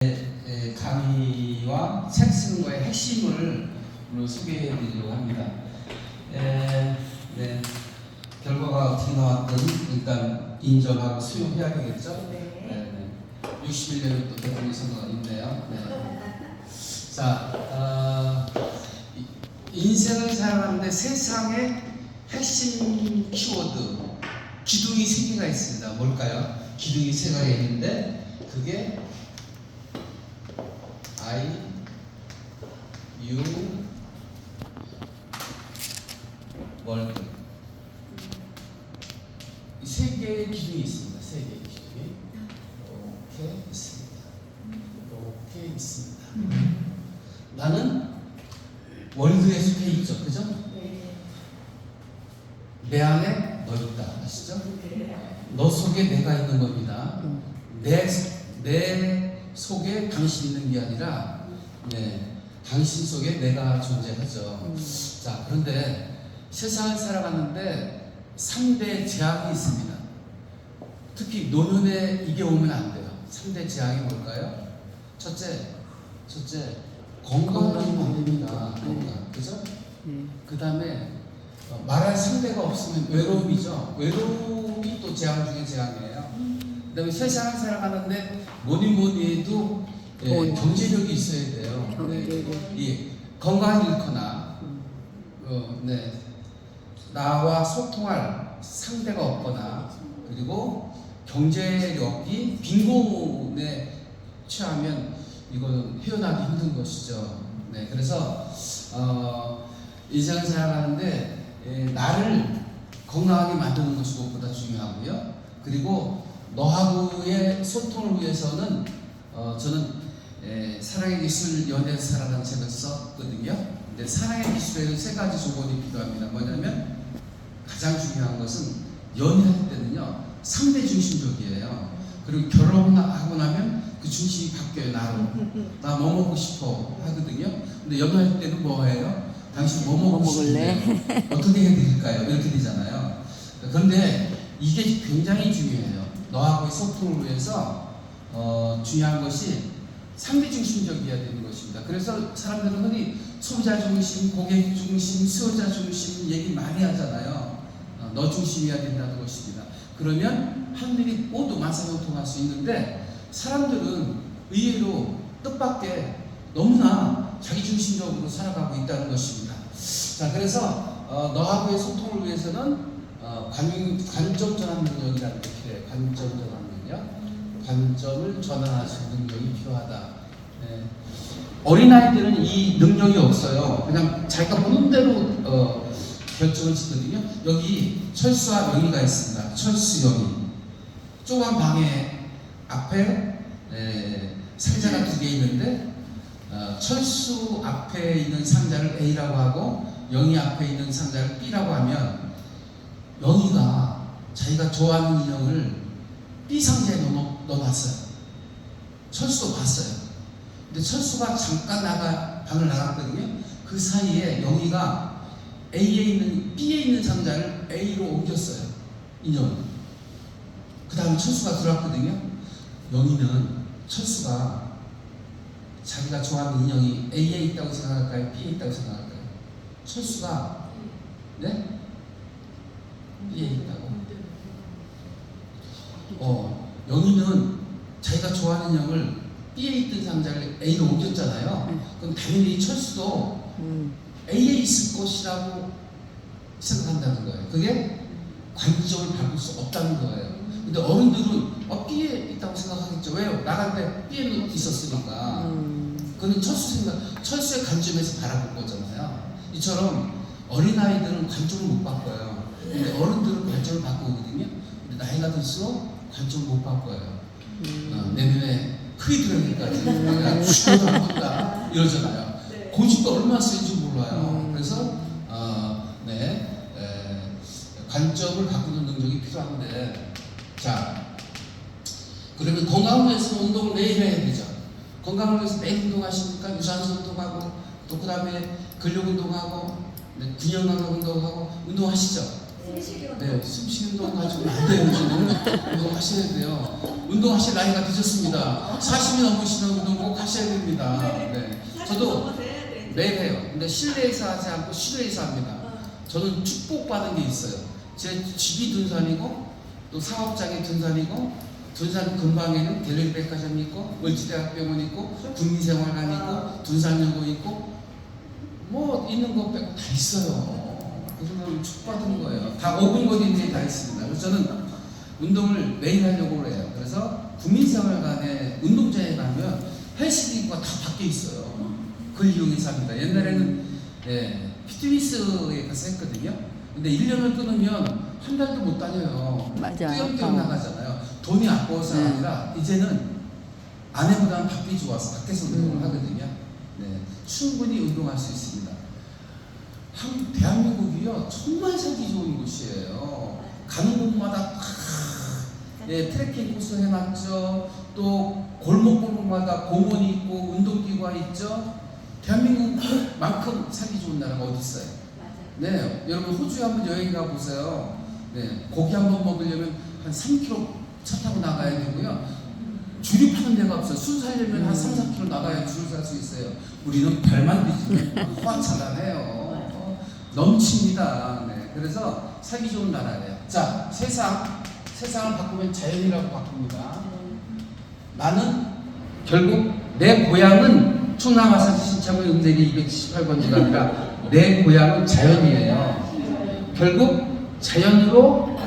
강의와 책 쓰는 거의 핵심을 오늘 소개해 드리려고 합니다. 결과가 어떻게 나왔든 일단 인정하고 수용해야 되겠죠? 61년은 또 대통령 선거가 있네요. 자, 인생을 살아가는데 세상의 핵심 키워드, 기둥이 3개가 있습니다. 뭘까요? 기둥이 3개가 있는데 그게 I, U, 월드. 이 3개의 기둥이 있습니다. 3개의 기둥이 이렇게 있습니다. 이렇게 있습니다. 나는 월드에 속해 있죠, 그죠? 내 안에 너 있다, 아시죠? 너 속에 내가 있는 겁니다. 내 속에 당신 있는 게 아니라 당신 속에 내가 존재하죠. 자, 그런데 세상을 살아가는데 3대 재앙이 있습니다. 특히 노년에 이게 오면 안 돼요. 3대 재앙이 뭘까요? 첫째 건강이 안 됩니다. 건강, 그죠? 그 다음에 말할 상대가 없으면 외로움이죠. 외로움이 또 재앙 중에 재앙이에요. 그 다음에 세상을 살아가는데 뭐니 해도 경제력이 있어야 돼요. 건강을 잃거나 나와 소통할 상대가 없거나 그리고 경제력이 빈곤에 취하면 이거는 헤어나기 힘든 것이죠. 그래서 인생을 살아가는데 나를 건강하게 만드는 것이 무엇보다 중요하고요. 그리고 너하고의 소통을 위해서는 저는 사랑의 기술 연애에서 살아가는 책을 썼거든요. 근데 사랑의 기술에는 3가지 조건이 필요합니다. 뭐냐면 가장 중요한 것은 연애할 때는요 3대 중심적이에요. 그리고 결혼하고 나면 그 중심이 바뀌어요. 나로 나 뭐 먹고 싶어 하거든요. 근데 연애할 때는 뭐예요? 당신 뭐 먹고 싶은데 어떻게 해드릴까요? 이렇게 되잖아요. 그런데 이게 굉장히 중요해요. 너하고의 소통을 위해서 중요한 것이 3대 중심적이어야 되는 것입니다. 그래서 사람들은 흔히 소비자 중심, 고객 중심, 수요자 중심 얘기 많이 하잖아요. 너 중심이어야 된다는 것입니다. 그러면 하늘이 모두 만사형통할 수 있는데 사람들은 의외로 뜻밖의 너무나 자기중심적으로 살아가고 있다는 것입니다. 자, 그래서 너하고의 소통을 위해서는 관점 전환 능력이라는 게 필요해요. 관점 전환 능력. 관점을 전환할 수 있는 능력이 필요하다. 어린아이들은 이 능력이 없어요. 그냥 자기가 보는 대로 결정을 짓거든요. 여기 철수와 영희가 있습니다. 철수, 영희. 조그만 방에 앞에 상자가 2개 있는데 철수 앞에 있는 상자를 A라고 하고 영희 앞에 있는 상자를 B라고 하면 영희가 자기가 좋아하는 인형을 B 상자에 넣어놨어요. 철수도 봤어요. 근데 철수가 잠깐 방을 나갔거든요. 그 사이에 영희가 B에 있는 상자를 A로 옮겼어요. 인형을. 그 다음에 철수가 들어왔거든요. 영희는 철수가 자기가 좋아하는 인형이 A에 있다고 생각할까요? B에 있다고 생각할까요? 철수가 B에 있다고. 영희는 자기가 좋아하는 인형을 B에 있던 상자를 A로 옮겼잖아요. 그럼 당연히 철수도 A에 있을 것이라고 생각한다는 거예요. 그게 관점을 바꿀 수 없다는 거예요. 근데 어른들은 B에 있다고 생각하겠죠. 왜요? 나갈 때 B에 있었으니까. 그건 철수의 관점에서 바라볼 거잖아요. 이처럼 어린아이들은 관점을 못 바꿔요. 근데 어른들은 관점을 바꾸거든요. 근데 나이가 들수록 관점을 못 바꿔요. 내년에 크게 들으니까 내가 죽어도 안 본다 이러잖아요. 고집도 얼마나 센지 몰라요. 그래서 관점을 바꾸는 능력이 필요한데, 자, 그러면 건강을 위해서 운동을 매일 해야 되죠. 건강을 위해서 매일 운동하시니까 유산소 운동하고 또 그 다음에 근력 운동하고 근육감각 운동하고 운동하시죠. 네, 숨쉬는 운동 가지고는 안 돼요. 요즘은 운동하셔야 돼요. 운동하실 나이가 늦었습니다. 40이 넘으시는 운동 꼭 하셔야 됩니다. 네. 저도 매일 해요. 근데 실내에서 하지 않고 실외에서 합니다. 저는 축복받은 게 있어요. 제 집이 둔산이고 또 사업장이 둔산이고 둔산 근방에는 갤러리 백화점이 있고 을지대학병원 있고 국민생활관 있고 둔산여고 있고 뭐 있는 것 빼고 다 있어요. 그래서 축복받은 거예요. 다 5분 거리에 내에 다 있습니다. 그래서 저는 운동을 매일 하려고 그래요. 그래서 국민생활관에 운동장에 가면 헬스기구가 다 밖에 있어요. 그걸 이용해서 합니다. 옛날에는 피트니스에 가서 했거든요. 근데 1년을 끊으면 한 달도 못 다녀요. 맞아. 띄엄띄엄 나가잖아요. 돈이 아까워서가 아니라 이제는 아내보다는 밖이 좋아서 밖에서 운동을 하거든요. 네, 충분히 운동할 수 있습니다. 대한민국이요 정말 살기 좋은 곳이에요. 가는 곳마다 다 트레킹 코스 해놨죠. 또 골목골목마다 공원이 있고 운동기구가 있죠. 대한민국만큼 살기 좋은 나라가 어디 있어요? 네, 여러분 호주에 한번 여행 가 보세요. 네, 고기 한번 먹으려면 한 3km 차 타고 나가야 되고요. 줄이 파는 데가 없어요. 술 사려면 한 3, 4km 나가야 줄을 살 수 있어요. 우리는 발만 뒤지면 확 차단해요. 넘칩니다. 네, 그래서 살기 좋은 나라예요. 자, 세상을 바꾸면 자연이라고 바꿉니다. 나는 결국 내 고향은 충남 아산시 신창원 읍내리 278번지가 아니라 내 고향은 자연이에요. 결국 자연으로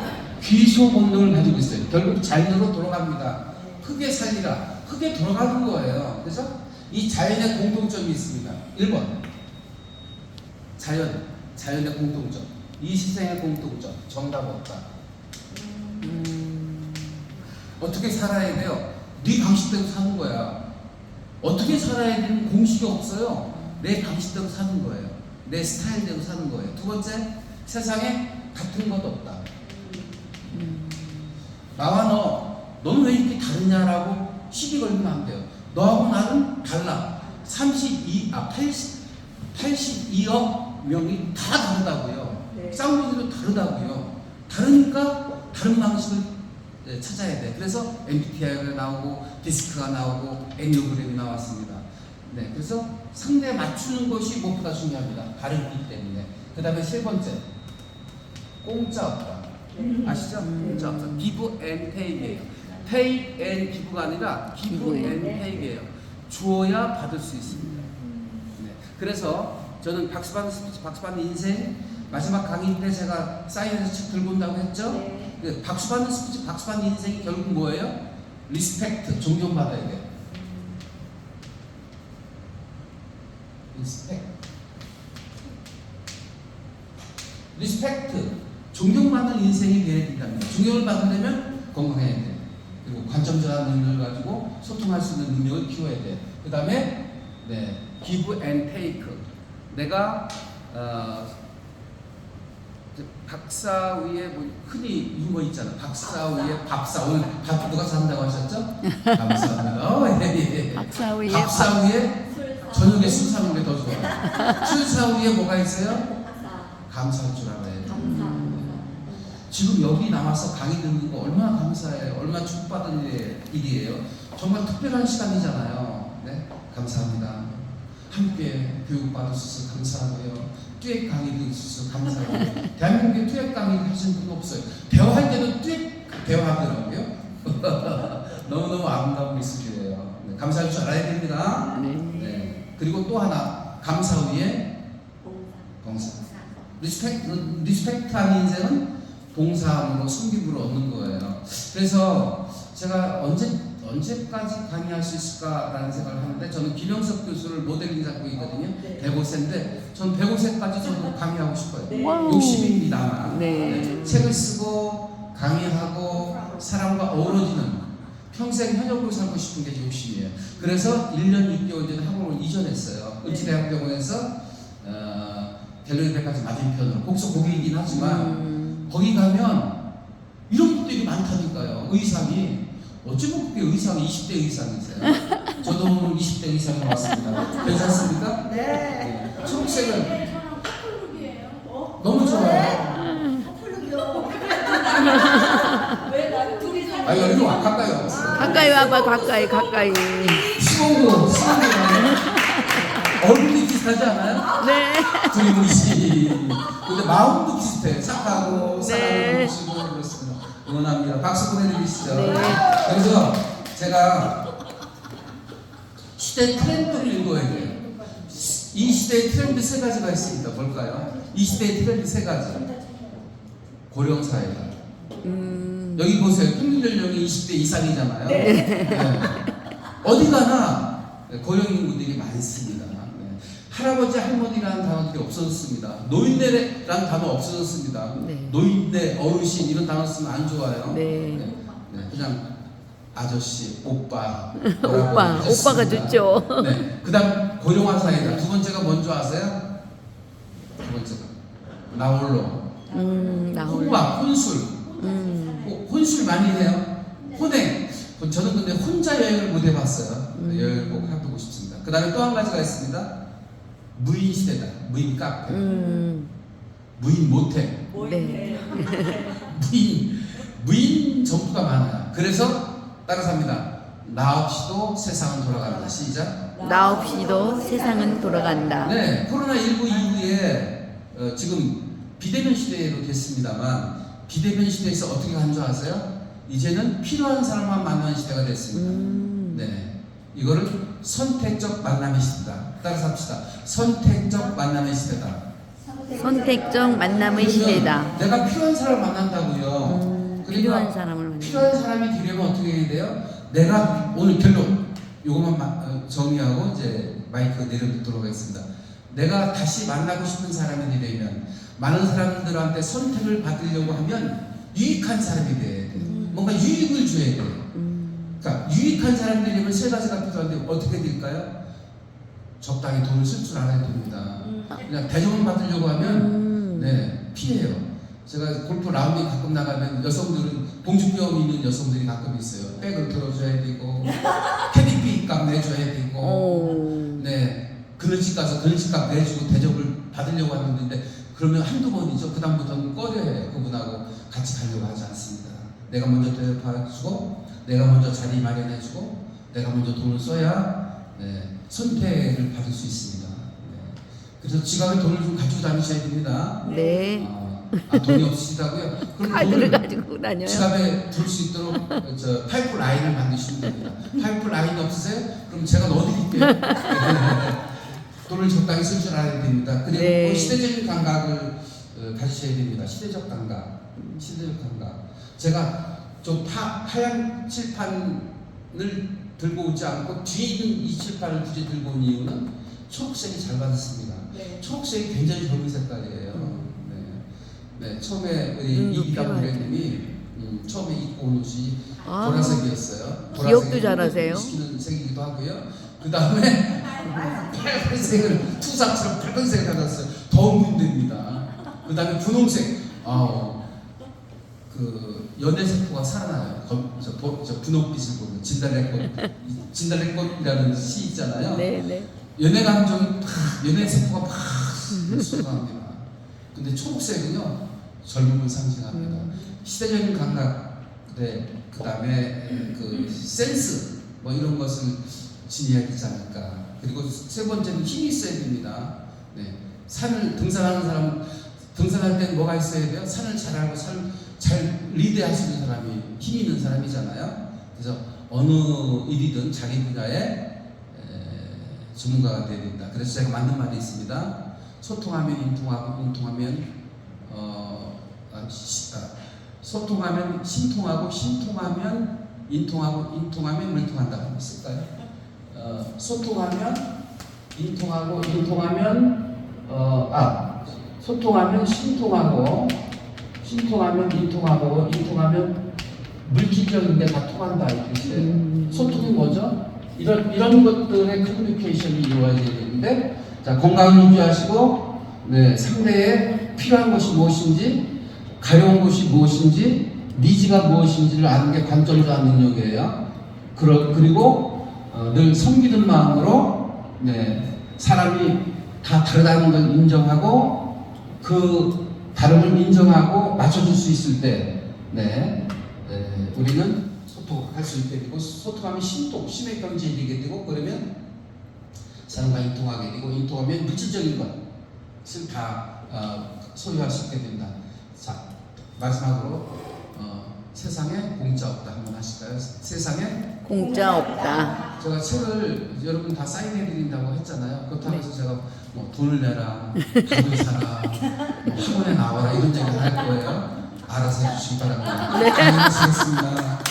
귀소 본능을 가지고 있어요. 결국 자연으로 돌아갑니다. 흙에 살리라. 흙에 돌아가는 거예요. 그래서 이 자연의 공통점이 있습니다. 1번 자연의 공통점. 이 세상의 공통점. 정답 없다. 어떻게 살아야 돼요? 네 방식대로 사는 거야. 어떻게 살아야 되는 공식이 없어요. 내 방식대로 사는 거예요. 내 스타일대로 사는 거예요. 두 번째, 세상에 같은 것 없다. 나와 너는 왜 이렇게 다르냐라고 시비 걸면 안 돼요. 너하고 나는 달라. 82억 명이 다 다르다고요. 네. 쌍둥이도 다르다고요. 다르니까 다른 방식을 찾아야 돼. 그래서 MBTI가 나오고 디스크가 나오고 애니어그램이 나왔습니다. 네, 그래서 상대에 맞추는 것이 무엇보다 중요합니다. 다르기 때문에. 그 다음에 세 번째, 공짜 없다. 아시죠? 공짜 없다. give and take이에요. take and give가 아니라 give and take이에요. 주어야 받을 수 있습니다. 네, 그래서 저는 박수받는 스피치, 박수받는 인생 마지막 강의 때 제가 사인해서 책 들고 온다고 했죠? 네. 박수받는 스피치, 박수받는 인생이 결국 뭐예요? 리스펙트, 존경받아야 돼요. 리스펙트, 존경받는 인생이 되어야 된답니다. 존경을 받으려면 건강해야 돼요. 그리고 관점적인 능력을 가지고 소통할 수 있는 능력을 키워야 돼요. 그 다음에 give and take. 내가 박사 위에 뭐 흔히 이런 거 있잖아. 박사 위에 밥사. 오늘 밥 누가 산다고 하셨죠? 감사합니다. 예. 밥사 위에 저녁에 술 사는 게 더 좋아요. 술 위에 뭐가 있어요? 감사할 줄 알아야 돼요. 지금 여기 나와서 강의 듣는 거 얼마나 감사해요. 얼마나 축복받은 일이에요. 정말 특별한 시간이잖아요. 네, 감사합니다. 함께 교육받으셔서 감사하고요. 듀엣 강의도 있어서 감사하고요. 대한민국에 듀엣 강의 하시는 분 없어요. 대화할 때도 듀엣 대화하더라고요. 너무너무 아름다운 미술이에요. 네, 감사할 줄 알아야 됩니다. 네. 그리고 또 하나, 감사 위에 봉사. 리스펙트한 인생은 봉사함으로 섬김으로 얻는 거예요. 그래서 제가 언제까지 강의할 수 있을까라는 생각을 하는데, 저는 김영석 교수를 모델링 잡고 있거든요. 대고세인데 전 대고세까지 저도 강의하고 싶어요. 욕심입니다. 네. 책을 쓰고 강의하고 사람과 어우러지는, 평생 현역으로 살고 싶은 게 욕심이에요. 그래서 1년 6개월 전에 학원을 이전했어요. 을지대학병원에서 갤러리 백화점 맞은편으로. 거기서 거기이긴 하지만 거기 가면 이런 것들이 많다니까요. 의상이 어쩌면 그게 의상이 20대 의상이세요. 저도 오늘 20대 의상에 왔습니다. 괜찮습니까? 네. 초록색은 너무 좋아요. 가까이 와봐. 가까이. 시공도 얼굴이 비슷하지 않아요? 네. 두리뭉시. 근데 마음도 비슷해. 착하고 네. 사랑을 주시고 그렇습니다. 응원합니다. 박수 보내드리시죠. 네. 그래서 제가 시대 트렌드를 읽어야 돼요. 이 시대의 트렌드 세 가지가 있습니다. 뭘까요? 이 시대의 트렌드 세 가지. 고령 사회다. 여기 보세요. 평균 연령이 20대 이상이잖아요. 네. 어디 가나 고령 인구들이 많습니다. 네. 할아버지 할머니라는 단어들이 없어졌습니다. 노인네라는 단어 없어졌습니다. 네. 노인네, 어르신 이런 단어 쓰면 안 좋아요. 네. 그냥 아저씨, 오빠, 오빠가 좋죠. 네. 그다음 고령화 사회다. 두 번째가 뭔지 아세요? 두 번째가 나홀로. 혼밥, 혼술. 혼술 많이 해요. 혼행. 저는 근데 혼자 여행을 못 해봤어요. 여행을 꼭 해보고 싶습니다. 그 다음에 또 한 가지가 있습니다. 무인 시대다. 무인 카페. 무인 모텔. 네. 무인 점포가 많아요. 그래서 따라서 합니다. 나 없이도 세상은 돌아간다. 시작. 나 없이도 세상은 돌아간다. 네. 코로나19 이후에 지금 비대면 시대로 됐습니다만 비대면 시대에서 어떻게 간 줄 아세요? 이제는 필요한 사람만 만나는 시대가 됐습니다. 네, 이거를 선택적 만남의 시대다. 따라서 합시다. 선택적 만남의 시대다. 선택적 만남의 시대다. 내가 필요한 사람을 만난다고요. 필요한 사람을 만나. 필요한 사람이 되려면 어떻게 해야 돼요? 내가 오늘 결론 요것만 정리하고 이제 마이크 내려놓도록 하겠습니다. 내가 다시 만나고 싶은 사람이 되려면 많은 사람들한테 선택을 받으려고 하면 유익한 사람이 돼야 돼. 뭔가 유익을 줘야 돼. 그러니까 유익한 사람이 되려면 세 가지가 필요한데 어떻게 될까요? 적당히 돈을 쓸 줄 알아야 됩니다. 그냥 대접을 받으려고 하면 네, 피해요. 제가 골프 라운딩 가끔 나가면 여성들은 봉주병 있는 여성들이 가끔 있어요. 백을 들어줘야 되고 캐디비 값 내줘야 되고 네, 그늘집 가서 그늘집 값 내주고 대접을 받으려고 하는데 그러면 한두 번이죠. 그 다음부터는 꺼려해요. 그분하고 같이 가려고 하지 않습니다. 내가 먼저 대접해주고 내가 먼저 자리 마련해주고 내가 먼저 돈을 써야 네, 선택을 받을 수 있습니다. 네. 그래서 지갑에 돈을 좀 가지고 다니셔야 됩니다. 네. 돈이 없으시다고요? 그럼 카드를 돈을 가지고 다녀요. 지갑에 둘 수 있도록 저 파이프 라인을 만드시면 됩니다. 파이프 라인 없으세요? 그럼 제가 넣어드릴게요. 돈을 적당히 쓸 줄 알아야 됩니다. 그리고 네. 시대적인 감각을 가지셔야 됩니다. 시대적 감각. 제가 좀 하얀 칠판을 들고 오지 않고 뒤에 있는 이 칠판을 굳이 들고 온 이유는 초록색이 잘 받았습니다. 네. 초록색이 굉장히 젊은 색깔이에요. 네, 처음에 우리 이기담 부장님이 처음에 입고 온 옷이 보라색이었어요. 기억도 잘하세요. 시키는 색이기도 하고요. 그 다음에 빨간색을 투사처럼 빨간색을 받았어요. 더 문제입니다. 그 다음에 분홍색. 그 연애세포가 살아나요. 저 분홍빛을 보면 진달래꽃이라는 시 있잖아요. 네. 연애 감정이 연애세포가 막 쏟아납니다. 근데 초록색은요 젊음을 상징합니다. 시대적인 감각, 그 다음에 그 센스 뭐 이런 것을 지녀야 되지 않을까. 그리고 세 번째는 힘이 있어야 됩니다. 네. 산을 등산하는 사람 등산할 때는 뭐가 있어야 돼요? 산을 잘 알고 잘 리드할 수 있는 사람이 힘 있는 사람이잖아요. 그래서 어느 일이든 자기 분야에 전문가가 되어야 됩니다. 그래서 제가 만든 말이 있습니다. 소통하면 인통하고 인통하면 소통하면 신통하고 신통하면 인통하고 인통하면 물통한다. 한번 쓸까요? 소통하면 인통하고 인통하면 소통하면 신통하고 신통하면 인통하고 인통하면 물질적인 게 다 통한다 이 뜻이에요. 소통이 뭐죠? 이런 것들의 커뮤니케이션이 이루어져야 되는데 자, 건강을 유지하시고 네, 상대에 필요한 것이 무엇인지 가려운 것이 무엇인지 니즈가 무엇인지를 아는 게 관점자 능력이에요. 그리고 늘 섬기는 마음으로 네, 사람이 다 다르다는 걸 인정하고 그 다름을 인정하고 맞춰줄 수 있을 때 네, 우리는 소통 소통할 수 있게 되고 소통하면 신의 경제에 되게 되고 그러면 사람과 인통하게 되고 인통하면 물질적인 것을 다 소유할 수 있게 된다. 자 마지막으로 세상에 공짜 없다 한번 하실까요? 세상에 공짜 없다. 제가 책을 여러분 다 사인해 드린다고 했잖아요. 그렇다면서 제가 뭐 돈을 내라, 밥을 사라, 뭐 학원에 나와라 이런 얘기 할 거예요. 알아서 해주시기 바랍니다. 네. 안녕히 계시겠습니다.